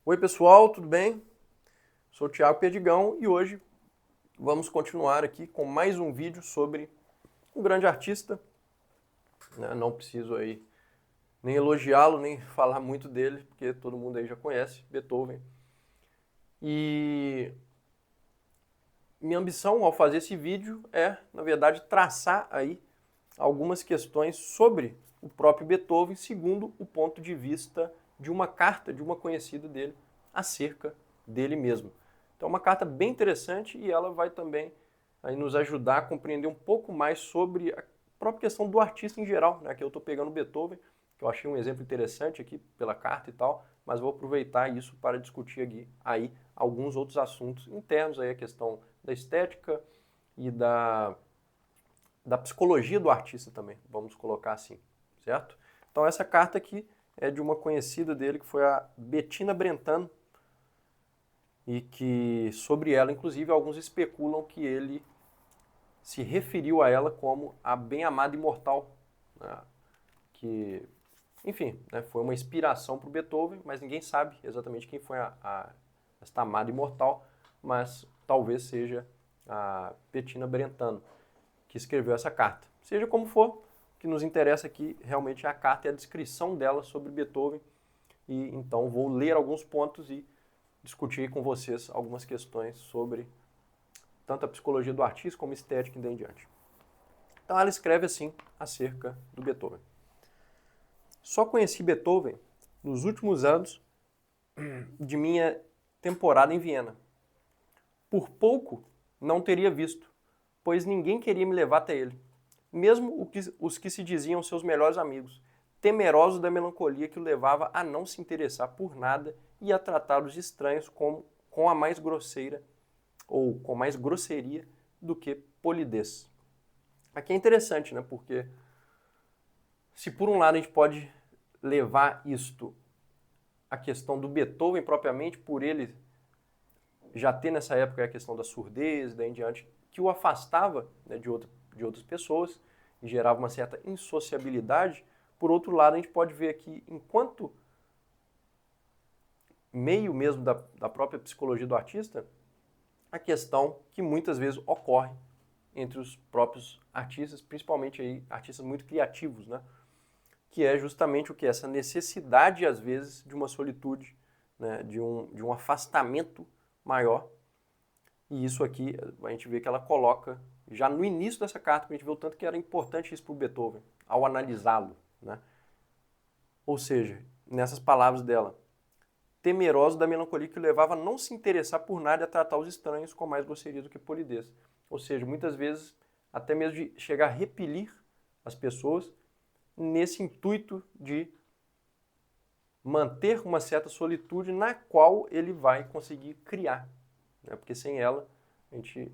Oi pessoal, tudo bem? Sou o Thiago Perdigão e hoje vamos continuar aqui com mais um vídeo sobre um grande artista, né? Não preciso aí nem elogiá-lo, nem falar muito dele, porque todo mundo aí já conhece, Beethoven. E minha ambição ao fazer esse vídeo é, na verdade, traçar aí algumas questões sobre o próprio Beethoven, segundo o ponto de vista de uma carta de uma conhecida dele acerca dele mesmo. Então, é uma carta bem interessante e ela vai também aí nos ajudar a compreender um pouco mais sobre a própria questão do artista em geral, né? Que eu estou pegando Beethoven, que eu achei um exemplo interessante aqui pela carta e tal, mas vou aproveitar isso para discutir aqui aí alguns outros assuntos internos, aí a questão da estética e da psicologia do artista também, vamos colocar assim, certo? Então essa carta aqui é de uma conhecida dele que foi a Bettina Brentano e que sobre ela, inclusive, alguns especulam que ele se referiu a ela como a bem-amada imortal, né? Que, enfim, né, foi uma inspiração para o Beethoven, mas ninguém sabe exatamente quem foi esta amada imortal, mas talvez seja a Bettina Brentano que escreveu essa carta. Seja como for, o que nos interessa aqui realmente é a carta e a descrição dela sobre Beethoven. E então vou ler alguns pontos e discutir com vocês algumas questões sobre tanto a psicologia do artista como estética e daí em diante. Então ela escreve assim acerca do Beethoven. Só conheci Beethoven nos últimos anos de minha temporada em Viena. Por pouco não teria visto, pois ninguém queria me levar até ele, mesmo os que se diziam seus melhores amigos, temerosos da melancolia que o levava a não se interessar por nada e a tratar os estranhos com a mais grosseira ou com mais grosseria do que polidez. Aqui é interessante, né? Porque se por um lado a gente pode levar isto a questão do Beethoven propriamente, por ele já ter nessa época a questão da surdez, daí em diante, que o afastava, né, de outras pessoas e gerava uma certa insociabilidade. Por outro lado, a gente pode ver aqui, enquanto meio mesmo da própria psicologia do artista, a questão que muitas vezes ocorre entre os próprios artistas, principalmente aí artistas muito criativos, né? Que é justamente o que? Essa necessidade, às vezes, de uma solitude, né? de um afastamento maior. E isso aqui, a gente vê que ela coloca, já no início dessa carta, a gente vê o tanto que era importante isso para o Beethoven, ao analisá-lo, né? Ou seja, nessas palavras dela, temeroso da melancolia que o levava a não se interessar por nada e a tratar os estranhos com mais grosseria do que polidez. Ou seja, muitas vezes, até mesmo de chegar a repelir as pessoas nesse intuito de manter uma certa solitude na qual ele vai conseguir criar, né? Porque sem ela a gente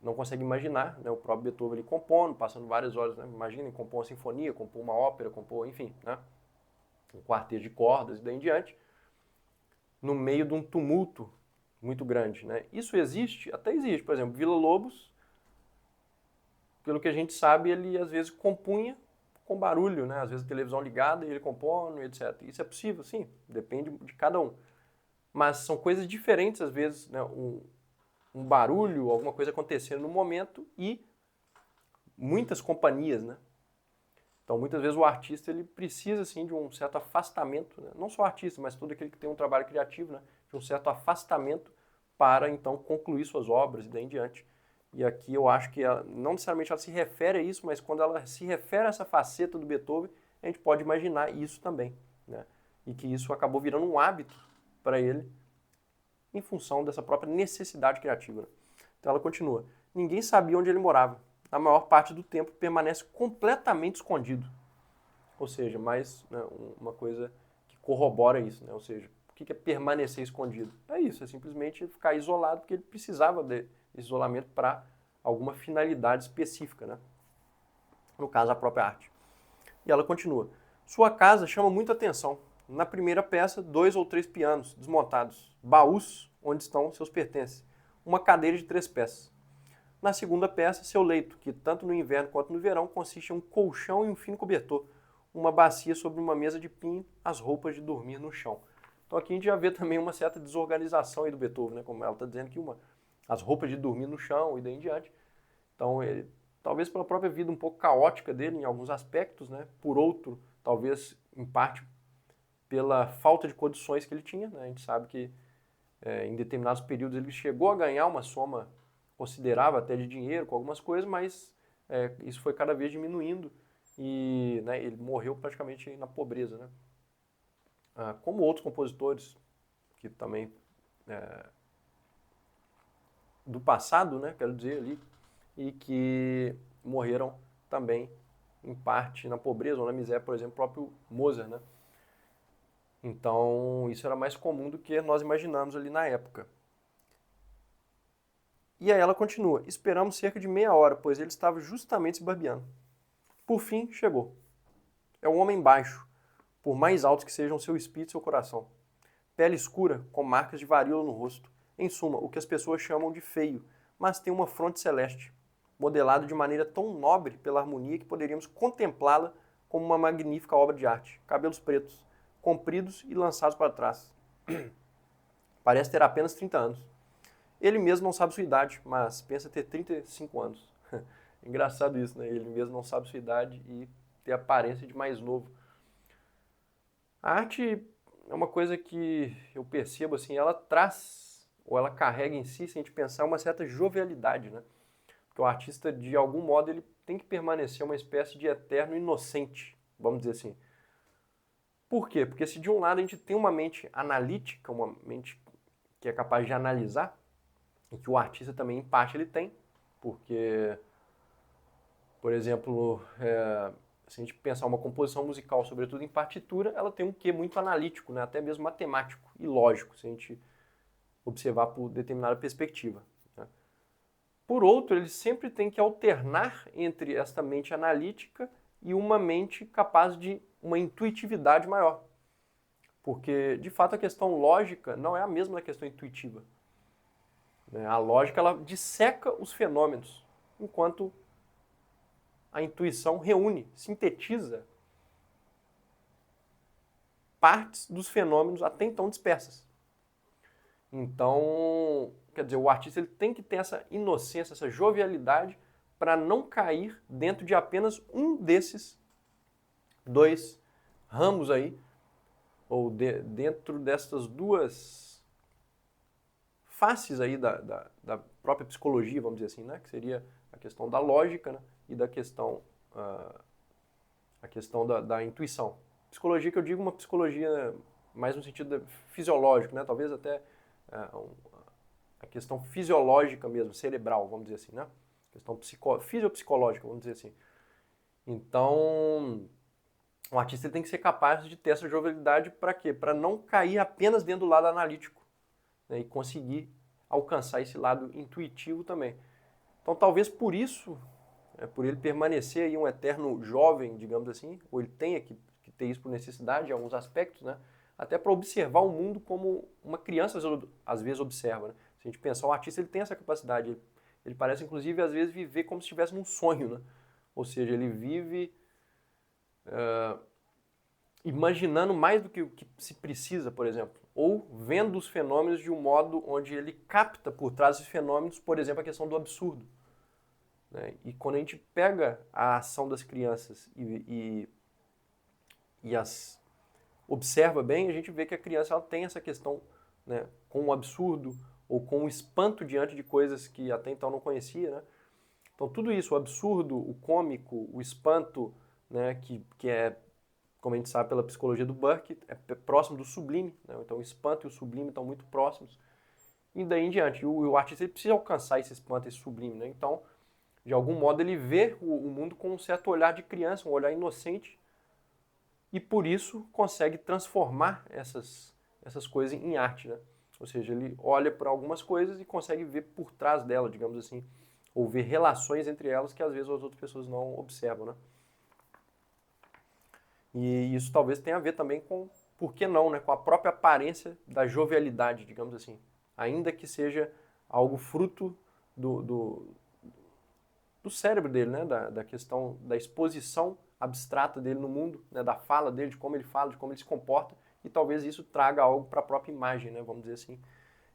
não consegue imaginar, né? O próprio Beethoven ele compondo, passando várias horas, né? Imaginem, compor uma sinfonia, compor uma ópera, compor, enfim, né? Um quarteto de cordas e daí em diante, no meio de um tumulto muito grande, né? Isso existe? Até existe. Por exemplo, Villa-Lobos, pelo que a gente sabe, ele às vezes compunha com barulho, né? Às vezes a televisão ligada e ele compondo, etc. Isso é possível? Sim, depende de cada um. Mas são coisas diferentes, às vezes, né? Um barulho, alguma coisa acontecendo no momento e muitas companhias, né? Então, muitas vezes o artista ele precisa assim de um certo afastamento, né? Não só o artista, mas todo aquele que tem um trabalho criativo, né? De um certo afastamento para então concluir suas obras e daí em diante. E aqui eu acho que ela, não necessariamente ela se refere a isso, mas quando ela se refere a essa faceta do Beethoven, a gente pode imaginar isso também, né? E que isso acabou virando um hábito para ele em função dessa própria necessidade criativa, né? Então ela continua. Ninguém sabia onde ele morava. A maior parte do tempo permanece completamente escondido. Ou seja, mais, né, uma coisa que corrobora isso, né? Ou seja, o que é permanecer escondido? É isso, é simplesmente ficar isolado, porque ele precisava de isolamento para alguma finalidade específica, né? No caso, a própria arte. E ela continua. Sua casa chama muita atenção. Na primeira peça, 2 ou 3 pianos desmontados, baús onde estão seus pertences, uma cadeira de 3 peças. Na segunda peça, seu leito, que tanto no inverno quanto no verão consiste em um colchão e um fino cobertor, uma bacia sobre uma mesa de pinho, as roupas de dormir no chão. Então aqui a gente já vê também uma certa desorganização aí do Beethoven, né? Como ela está dizendo aqui, as roupas de dormir no chão e daí em diante. Então, ele, talvez pela própria vida um pouco caótica dele em alguns aspectos, né? Por outro, talvez em parte pela falta de condições que ele tinha, né? A gente sabe que em determinados períodos ele chegou a ganhar uma soma considerável até de dinheiro com algumas coisas, mas isso foi cada vez diminuindo e né, ele morreu praticamente na pobreza, né? Como outros compositores que também do passado, né, quero dizer ali, e que morreram também em parte na pobreza ou na miséria, por exemplo, o próprio Mozart, né? Então, isso era mais comum do que nós imaginamos ali na época. E aí ela continua: esperamos cerca de meia hora, pois ele estava justamente se barbeando. Por fim, chegou. É um homem baixo, por mais altos que sejam seu espírito e seu coração. Pele escura, com marcas de varíola no rosto. Em suma, o que as pessoas chamam de feio, mas tem uma fronte celeste, modelada de maneira tão nobre pela harmonia que poderíamos contemplá-la como uma magnífica obra de arte. Cabelos pretos, compridos e lançados para trás. Parece ter apenas 30 anos. Ele mesmo não sabe sua idade, mas pensa ter 35 anos. Engraçado isso, né? Ele mesmo não sabe sua idade e ter a aparência de mais novo. A arte é uma coisa que eu percebo assim, ela traz, ou ela carrega em si, se a gente pensar, uma certa jovialidade, né? Porque o artista, de algum modo, ele tem que permanecer uma espécie de eterno inocente, vamos dizer assim. Por quê? Porque se de um lado a gente tem uma mente analítica, uma mente que é capaz de analisar, e que o artista também, em parte, ele tem, porque, por exemplo, se a gente pensar uma composição musical, sobretudo em partitura, ela tem um quê muito analítico, né? Até mesmo matemático e lógico, se a gente observar por determinada perspectiva. Né? Por outro, ele sempre tem que alternar entre esta mente analítica e uma mente capaz de uma intuitividade maior. Porque, de fato, a questão lógica não é a mesma da questão intuitiva. A lógica, ela disseca os fenômenos, enquanto a intuição reúne, sintetiza partes dos fenômenos até então dispersas. Então, quer dizer, o artista ele tem que ter essa inocência, essa jovialidade para não cair dentro de apenas um desses dois ramos aí, ou dentro dessas duas faces aí da própria psicologia, vamos dizer assim, né? Que seria a questão da lógica, né? E da questão, a questão da intuição. Psicologia que eu digo uma psicologia mais no sentido fisiológico, né? Talvez até a questão fisiológica mesmo, cerebral, vamos dizer assim, né? Questão fisiopsicológica, vamos dizer assim. Então, o artista ele tem que ser capaz de ter essa jovialidade para quê? Para não cair apenas dentro do lado analítico, né? E conseguir alcançar esse lado intuitivo também. Então, talvez por isso, por ele permanecer aí um eterno jovem, digamos assim, ou ele tenha que ter isso por necessidade em alguns aspectos, né? Até para observar o mundo como uma criança às vezes observa. Né? Se a gente pensar, o artista ele tem essa capacidade, ele parece inclusive às vezes viver como se estivesse num sonho, né? Ou seja, ele vive imaginando mais do que o que se precisa, por exemplo, ou vendo os fenômenos de um modo onde ele capta por trás desses fenômenos, por exemplo, a questão do absurdo. Né? E quando a gente pega a ação das crianças e as observa bem, a gente vê que a criança ela tem essa questão, né, com o absurdo ou com o espanto diante de coisas que até então não conhecia. Né? Então tudo isso, o absurdo, o cômico, o espanto, né, que é, como a gente sabe pela psicologia do Burke, é próximo do sublime. Né? Então o espanto e o sublime estão muito próximos. E daí em diante, o artista ele precisa alcançar esse espanto, esse sublime. Né? Então, de algum modo, ele vê o mundo com um certo olhar de criança, um olhar inocente, e por isso consegue transformar essas coisas em arte, né? Ou seja, ele olha para algumas coisas e consegue ver por trás dela, digamos assim, ou ver relações entre elas que às vezes as outras pessoas não observam, né? E isso talvez tenha a ver também com, por que não, né? Com a própria aparência da jovialidade, digamos assim. Ainda que seja algo fruto do cérebro dele, né? Da questão da exposição abstrata dele no mundo, né, da fala dele, de como ele fala, de como ele se comporta, e talvez isso traga algo para a própria imagem, né, vamos dizer assim.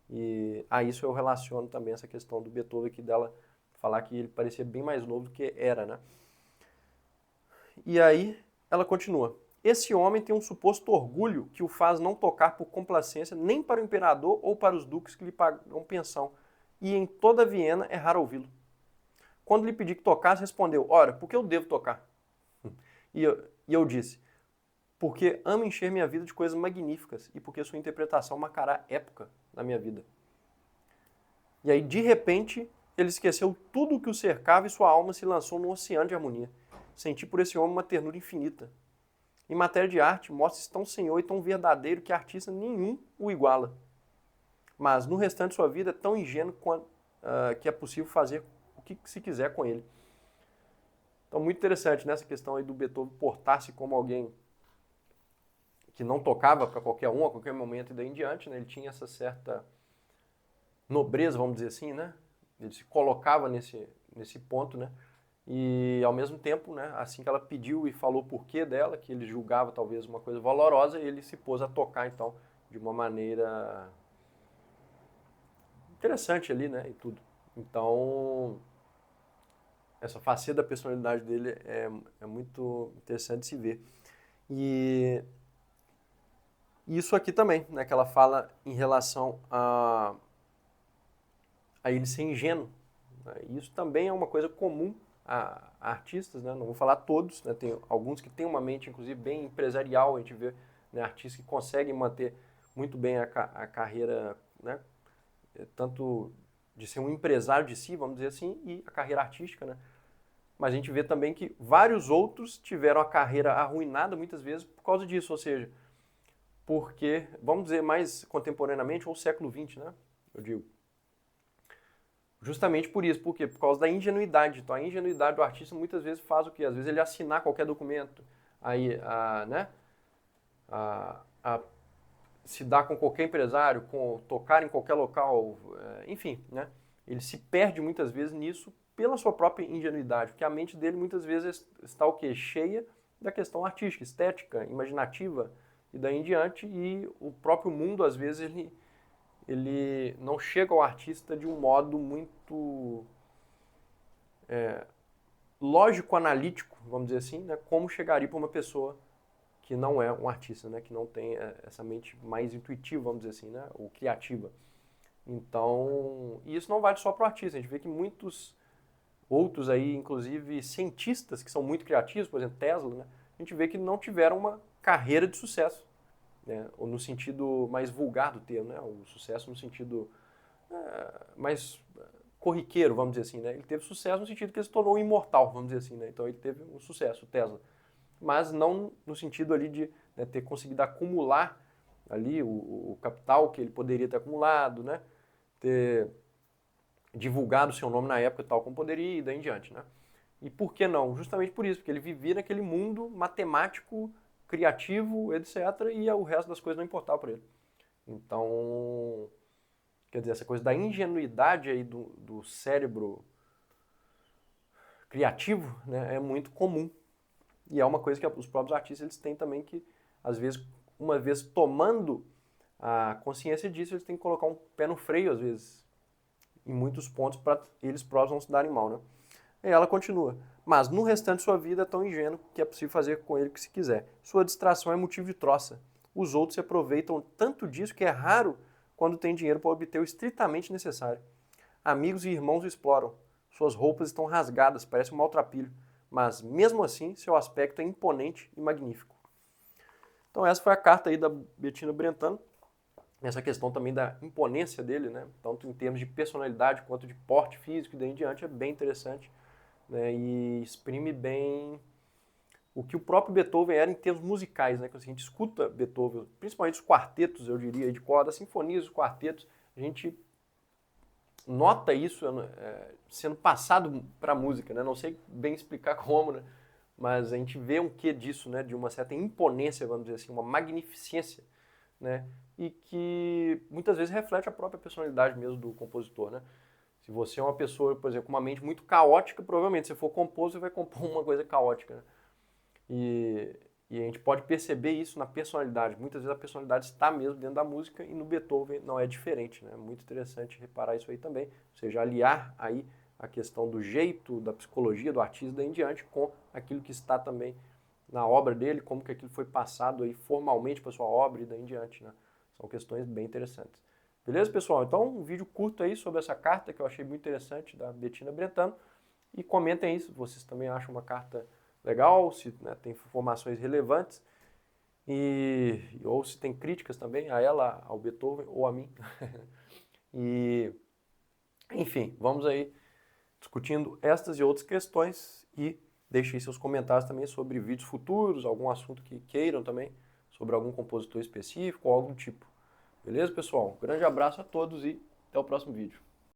E a isso eu relaciono também essa questão do Beethoven aqui dela falar que ele parecia bem mais novo do que era, né? E aí ela continua. Esse homem tem um suposto orgulho que o faz não tocar por complacência nem para o imperador ou para os duques que lhe pagam pensão. E em toda Viena é raro ouvi-lo. Quando lhe pedi que tocasse, respondeu, ora, por que eu devo tocar? E eu disse, porque amo encher minha vida de coisas magníficas e porque sua interpretação marcará época na minha vida. E aí, de repente, ele esqueceu tudo o que o cercava e sua alma se lançou num oceano de harmonia. Senti por esse homem uma ternura infinita. Em matéria de arte, mostra-se tão senhor e tão verdadeiro que artista nenhum o iguala. Mas no restante de sua vida é tão ingênuo que é possível fazer o que se quiser com ele. Então, muito interessante nessa questão aí do Beethoven portar-se como alguém que não tocava para qualquer um, a qualquer momento e daí em diante, né? Ele tinha essa certa nobreza, vamos dizer assim, né? Ele se colocava nesse ponto, né? E ao mesmo tempo, né, assim que ela pediu e falou o porquê dela, que ele julgava talvez uma coisa valorosa, ele se pôs a tocar então de uma maneira interessante ali, né, e tudo. Então, essa faceta da personalidade dele é muito interessante de se ver. E isso aqui também, né, que ela fala em relação a ele ser ingênuo. Né, isso também é uma coisa comum a artistas, né? Não vou falar todos, né? Tem alguns que têm uma mente, inclusive, bem empresarial, a gente vê, né, artistas que conseguem manter muito bem a carreira, né, tanto de ser um empresário de si, vamos dizer assim, e a carreira artística, né? Mas a gente vê também que vários outros tiveram a carreira arruinada muitas vezes por causa disso, ou seja, porque, vamos dizer mais contemporaneamente, ou século XX, né? Eu digo. Justamente por isso, por quê? Por causa da ingenuidade. Então a ingenuidade do artista muitas vezes faz o quê? Às vezes ele assinar qualquer documento, aí, né? Se dar com qualquer empresário, tocar em qualquer local, enfim, né? Ele se perde muitas vezes nisso pela sua própria ingenuidade, porque a mente dele muitas vezes está o quê? Cheia da questão artística, estética, imaginativa e daí em diante, e o próprio mundo às vezes ele não chega ao artista de um modo muito lógico-analítico, vamos dizer assim, né, como chegaria para uma pessoa que não é um artista, né, que não tem essa mente mais intuitiva, vamos dizer assim, né, ou criativa. Então, e isso não vale só para o artista, a gente vê que muitos outros aí, inclusive cientistas que são muito criativos, por exemplo, Tesla, né, a gente vê que não tiveram uma carreira de sucesso, né, ou no sentido mais vulgar do termo, né, o sucesso no sentido mais corriqueiro, vamos dizer assim, né? Ele teve sucesso no sentido que ele se tornou imortal, vamos dizer assim, né? Então ele teve um sucesso, o Tesla. Mas não no sentido ali de, né, ter conseguido acumular ali o capital que ele poderia ter acumulado, né? Ter divulgado o seu nome na época tal como poderia e daí em diante, né? E por que não? Justamente por isso, porque ele vivia naquele mundo matemático, criativo, etc. E o resto das coisas não importava para ele. Então, quer dizer, essa coisa da ingenuidade aí do cérebro criativo, né, é muito comum. E é uma coisa que os próprios artistas eles têm também que, às vezes, uma vez tomando a consciência disso, eles têm que colocar um pé no freio, às vezes, em muitos pontos, para eles próprios não se darem mal, né? E ela continua. Mas no restante de sua vida é tão ingênuo que é possível fazer com ele o que se quiser. Sua distração é motivo de troça. Os outros se aproveitam tanto disso que é raro quando tem dinheiro para obter o estritamente necessário. Amigos e irmãos o exploram. Suas roupas estão rasgadas, parece um maltrapilho. Mas mesmo assim, seu aspecto é imponente e magnífico. Então essa foi a carta aí da Bettina Brentano. Essa questão também da imponência dele, né? Tanto em termos de personalidade quanto de porte físico e daí em diante, é bem interessante, né? E exprime bem o que o próprio Beethoven era em termos musicais, né? Quando a gente escuta Beethoven, principalmente os quartetos, eu diria, de corda, as sinfonias, os quartetos, a gente nota isso sendo passado para a música, né? Não sei bem explicar como, né? Mas a gente vê um quê disso, né? De uma certa imponência, vamos dizer assim, uma magnificência, né? E que muitas vezes reflete a própria personalidade mesmo do compositor, né? Se você é uma pessoa, por exemplo, com uma mente muito caótica, provavelmente se for compor, você vai compor uma coisa caótica, né? E a gente pode perceber isso na personalidade. Muitas vezes a personalidade está mesmo dentro da música e no Beethoven não é diferente, né? Muito interessante reparar isso aí também. Ou seja, aliar aí a questão do jeito, da psicologia do artista daí em diante com aquilo que está também na obra dele, como que aquilo foi passado aí formalmente para sua obra e daí em diante, né? São questões bem interessantes. Beleza, pessoal? Então, um vídeo curto aí sobre essa carta que eu achei muito interessante da Bettina Brentano. E comentem aí se vocês também acham uma carta legal, se, né, tem informações relevantes ou se tem críticas também a ela, ao Beethoven ou a mim. E, enfim, vamos aí discutindo estas e outras questões e deixem seus comentários também sobre vídeos futuros, algum assunto que queiram também, sobre algum compositor específico ou algo do tipo. Beleza, pessoal? Um grande abraço a todos e até o próximo vídeo.